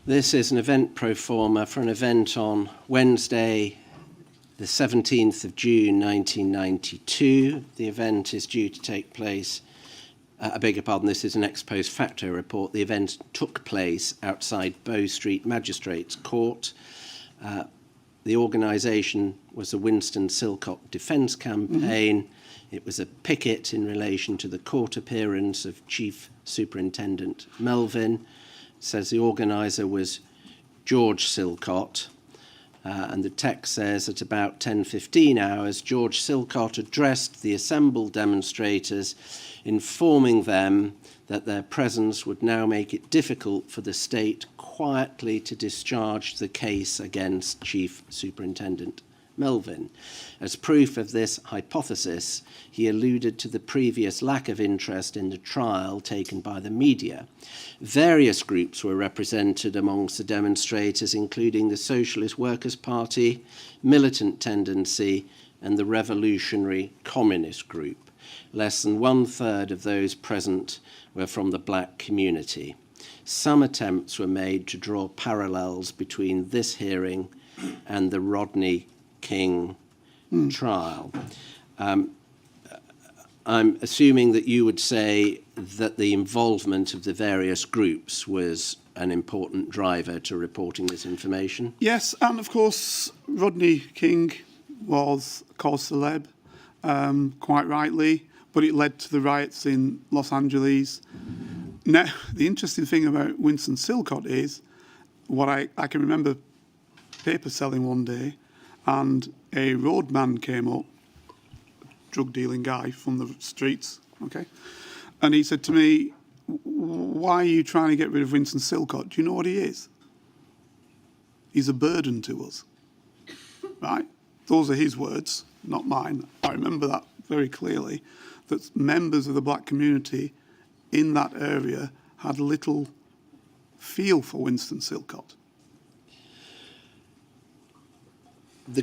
This is an event pro forma for an event on Wednesday, the 17th of June 1992. The event is due to take place, I beg your pardon, this is an ex post facto report. The event took place outside Bow Street Magistrates Court. The organisation was the Winston Silcot Defence Campaign. It was a picket in relation to the court appearance of Chief Superintendent Melvin. It says the organiser was George Silcot. And the text says at about 10:15 hours, George Silcot addressed the assembled demonstrators, informing them that their presence would now make it difficult for the state quietly to discharge the case against Chief Superintendent Melvin. As proof of this hypothesis, he alluded to the previous lack of interest in the trial taken by the media. Various groups were represented amongst the demonstrators, including the Socialist Workers' Party, Militant Tendency, and the Revolutionary Communist Group. Less than 1/3 of those present were from the black community. Some attempts were made to draw parallels between this hearing and the Rodney King trial. I'm assuming that you would say that the involvement of the various groups was an important driver to reporting this information? Yes, and of course, Rodney King was cause celeb, quite rightly, but it led to the riots in Los Angeles. Now, the interesting thing about Winston Silcot is, what I can remember paper selling one day, and a roadman came up, drug dealing guy from the streets, okay, and he said to me, "Why are you trying to get rid of Winston Silcot? Do you know what he is? He's a burden to us." Right? Those are his words, not mine. I remember that very clearly, that members of the black community in that area had little feel for Winston Silcot.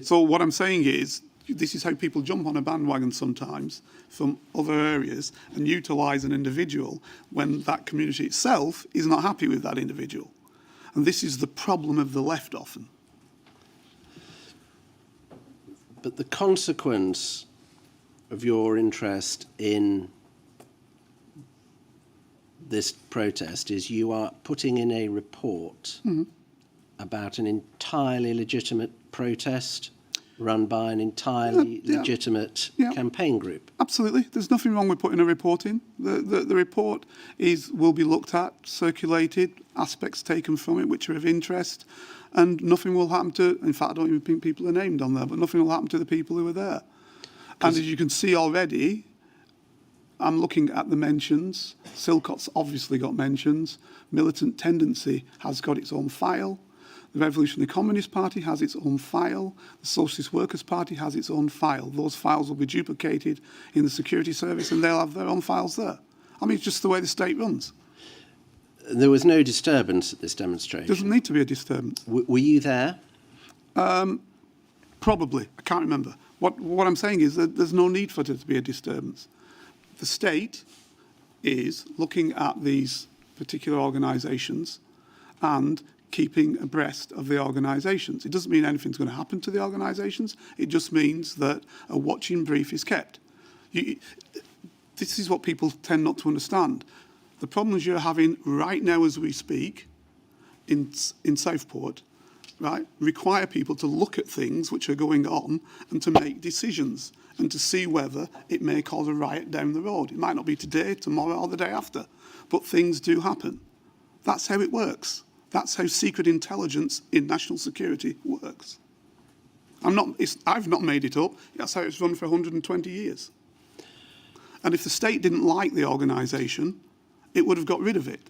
So what I'm saying is, this is how people jump on a bandwagon sometimes from other areas and utilise an individual when that community itself is not happy with that individual. And this is the problem of the left often. But the consequence of your interest in this protest is you are putting in a report about an entirely legitimate protest run by an entirely legitimate campaign group. Absolutely. There's nothing wrong with putting a report in. The report will be looked at, circulated, aspects taken from it which are of interest, and nothing will happen to, in fact, I don't even think people are named on there, but nothing will happen to the people who are there. And as you can see already, I'm looking at the mentions. Silcot's obviously got mentions. Militant Tendency has got its own file. The Revolutionary Communist Party has its own file. The Socialist Workers' Party has its own file. Those files will be duplicated in the security service and they'll have their own files there. I mean, it's just the way the state runs. There was no disturbance at this demonstration? Doesn't need to be a disturbance. Were you there? Probably. I can't remember. What I'm saying is that there's no need for there to be a disturbance. The state is looking at these particular organisations and keeping abreast of the organisations. It doesn't mean anything's going to happen to the organisations. It just means that a watching brief is kept. This is what people tend not to understand. The problems you're having right now as we speak in Southport, right, require people to look at things which are going on and to make decisions and to see whether it may cause a riot down the road. It might not be today, tomorrow, or the day after, but things do happen. That's how it works. That's how secret intelligence in national security works. I've not made it up. That's how it's run for 120 years. And if the state didn't like the organisation, it would have got rid of it.